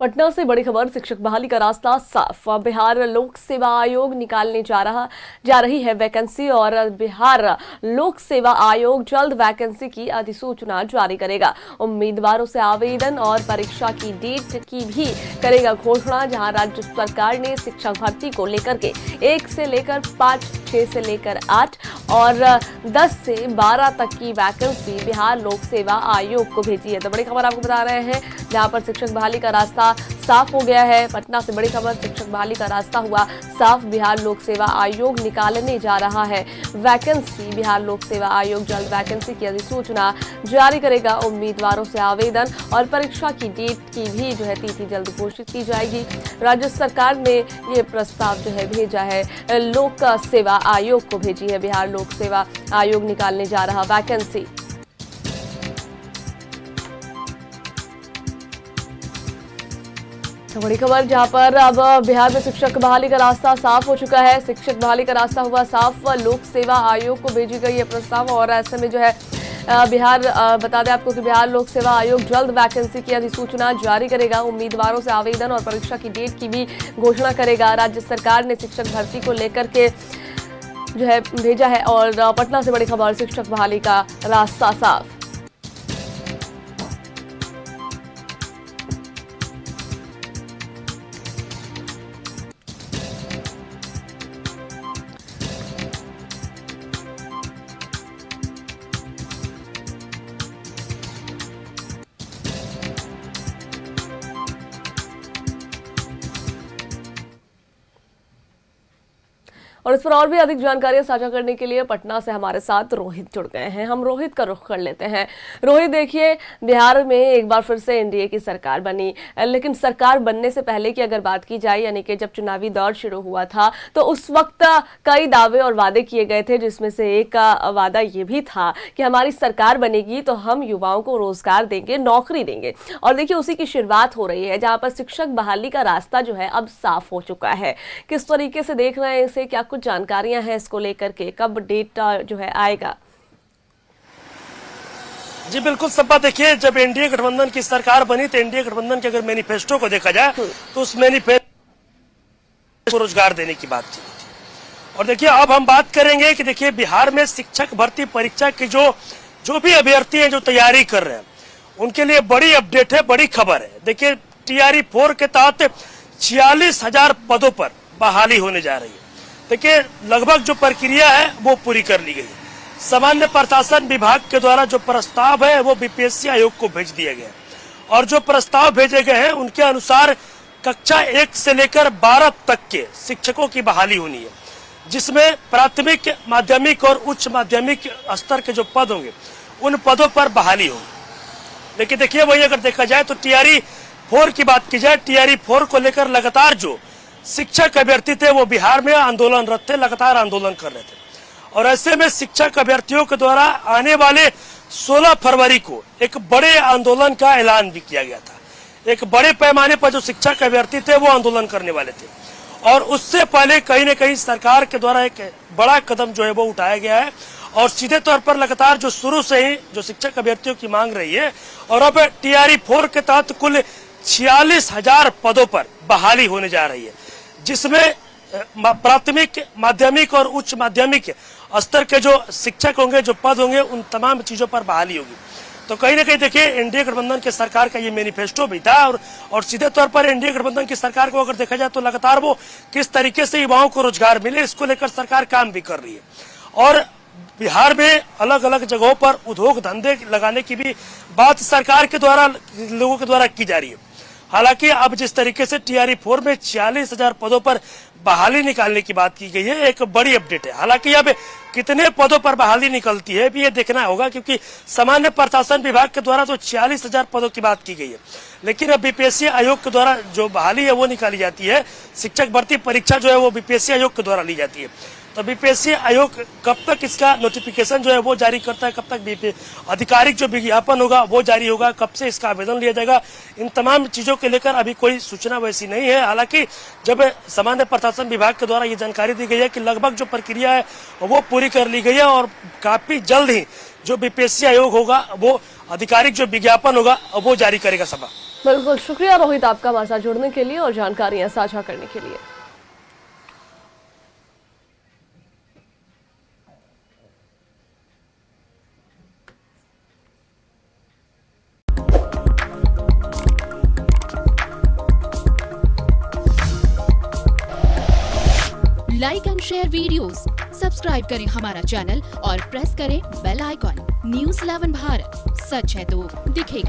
पटना से बड़ी खबर। शिक्षक बहाली का रास्ता साफ। बिहार लोक सेवा आयोग निकालने जा रही है वैकेंसी और बिहार लोक सेवा आयोग जल्द वैकेंसी की अधिसूचना जारी करेगा। उम्मीदवारों से आवेदन और परीक्षा की डेट की भी करेगा घोषणा। जहां राज्य सरकार ने शिक्षक भर्ती को लेकर के 1 से लेकर 5, 6 से लेकर 8 और 10 से 12 तक की वैकेंसी बिहार लोक सेवा आयोग को भेजी है। तो बड़ी खबर आपको बता रहे हैं, जहां पर शिक्षक बहाली का रास्ता साफ हो गया है। पटना से बड़ी खबर, शिक्षक बहाली का रास्ता हुआ साफ। बिहार लोक सेवा आयोग निकालने जा रहा है वैकेंसी। बिहार लोक सेवा आयोग जल्द वैकेंसी की अधिसूचना जारी करेगा। उम्मीदवारों से आवेदन और परीक्षा की डेट की भी तिथि जल्द घोषित की जाएगी। राज्य सरकार ने ये प्रस्ताव भेजा है, लोक सेवा आयोग को भेजी है। बिहार लोक सेवा आयोग निकालने जा रहा वैकेंसी। तो बड़ी खबर, जहां पर अब बिहार में शिक्षक बहाली का रास्ता साफ हो चुका है। शिक्षक बहाली का रास्ता हुआ साफ। लोक सेवा आयोग को भेजी गई है प्रस्ताव और ऐसे में बिहार, बता दें आपको कि बिहार लोक सेवा आयोग जल्द वैकेंसी की अधिसूचना जारी करेगा। उम्मीदवारों से आवेदन और परीक्षा की डेट की भी घोषणा करेगा। राज्य सरकार ने शिक्षक भर्ती को लेकर के भेजा है और पटना से बड़ी खबर, शिक्षक बहाली का रास्ता साफ। और इस पर और भी अधिक जानकारियां साझा करने के लिए पटना से हमारे साथ रोहित जुड़ गए हैं। हम रोहित का रुख कर लेते हैं। रोहित, देखिए, बिहार में एक बार फिर से एनडीए की सरकार बनी, लेकिन सरकार बनने से पहले की अगर बात की जाए, यानी कि जब चुनावी दौर शुरू हुआ था, तो उस वक्त कई दावे और वादे किए गए थे, जिसमें से एक का वादा ये भी था कि हमारी सरकार बनेगी तो हम युवाओं को रोजगार देंगे, नौकरी देंगे। और देखिए, उसी की शुरुआत हो रही है, जहां पर शिक्षक बहाली का रास्ता अब साफ हो चुका है। किस तरीके से देख रहे हैं इसे, क्या कुछ जानकारियां हैं इसको लेकर के, कब डेट आएगा? जी बिल्कुल सपा, देखिए, जब एनडीए गठबंधन की सरकार बनी तो एनडीए गठबंधन के अगर मैनिफेस्टो को देखा जाए तो उस मैनिफेस्टो को रोजगार देने की बात की थी। और देखिए, अब हम बात करेंगे कि देखिए, बिहार में शिक्षक भर्ती परीक्षा की जो भी अभ्यर्थी हैं जो तैयारी कर रहे हैं, उनके लिए बड़ी अपडेट है, बड़ी खबर है। देखिए, टीआरई 4 के तहत 46,000 पदों पर बहाली होने जा रही है। देखिए, लगभग जो प्रक्रिया है वो पूरी कर ली गई। सामान्य प्रशासन विभाग के द्वारा जो प्रस्ताव है वो बीपीएससी आयोग को भेज दिया गया और जो प्रस्ताव भेजे गए हैं उनके अनुसार कक्षा 1 से लेकर 12 तक के शिक्षकों की बहाली होनी है, जिसमें प्राथमिक, माध्यमिक और उच्च माध्यमिक स्तर के जो पद होंगे उन पदों पर बहाली होगी। लेकिन देखिए, वही अगर देखा जाए तो टीआरई 4 की बात की जाए, टीआरई 4 को लेकर लगातार जो शिक्षक अभ्यर्थी थे वो बिहार में आंदोलनरत थे, लगातार आंदोलन कर रहे थे। और ऐसे में शिक्षक अभ्यर्थियों के द्वारा आने वाले 16 फरवरी को एक बड़े आंदोलन का ऐलान भी किया गया था। एक बड़े पैमाने पर जो शिक्षक अभ्यर्थी थे वो आंदोलन करने वाले थे और उससे पहले कहीं न कहीं सरकार के द्वारा एक बड़ा कदम वो उठाया गया है और सीधे तौर पर लगातार जो शुरू से ही जो शिक्षक अभ्यर्थियों की मांग रही है। और अब टीआरई 4 के तहत कुल 46,000 पदों पर बहाली होने जा रही है, जिसमें प्राथमिक, माध्यमिक और उच्च माध्यमिक स्तर के जो शिक्षक होंगे, जो पद होंगे, उन तमाम चीजों पर बहाली होगी। तो कहीं ना कहीं देखिए, एनडीए गठबंधन के सरकार का ये मैनिफेस्टो भी था और सीधे तौर पर एनडीए गठबंधन की सरकार को अगर देखा जाए तो लगातार वो किस तरीके से युवाओं को रोजगार मिले, इसको लेकर सरकार काम भी कर रही है। और बिहार में अलग अलग जगहों पर उद्योग धंधे लगाने की भी बात सरकार के द्वारा, लोगों के द्वारा की जा रही है। हालांकि अब जिस तरीके से टीआरई 4 में 46,000 पदों पर बहाली निकालने की बात की गई है, एक बड़ी अपडेट है। हालांकि अब कितने पदों पर बहाली निकलती है भी ये देखना होगा, क्योंकि सामान्य प्रशासन विभाग के द्वारा तो 46,000 पदों की बात की गई है, लेकिन अब बीपीएससी आयोग के द्वारा जो बहाली है वो निकाली जाती है। शिक्षक भर्ती परीक्षा वो बीपीएससी आयोग के द्वारा ली जाती है। तो बीपीएससी आयोग कब तक इसका नोटिफिकेशन वो जारी करता है, कब तक आधिकारिक जो विज्ञापन होगा वो जारी होगा, कब से इसका आवेदन लिया जाएगा, इन तमाम चीजों के लेकर अभी कोई सूचना वैसी नहीं है। हालांकि जब सामान्य प्रशासन विभाग के द्वारा ये जानकारी दी गई है कि लगभग जो प्रक्रिया है वो पूरी कर ली गई है और काफी जल्द ही जो बीपीएससी आयोग होगा वो आधिकारिक जो विज्ञापन होगा वो जारी करेगा सभा। बिल्कुल, शुक्रिया रोहित आपका हमारे साथ जुड़ने के लिए और जानकारियां साझा करने के लिए। Like and share videos, subscribe करें हमारा चैनल और प्रेस करें बेल आइकॉन। न्यूज़ 11 भारत, सच है तो दिखेगा।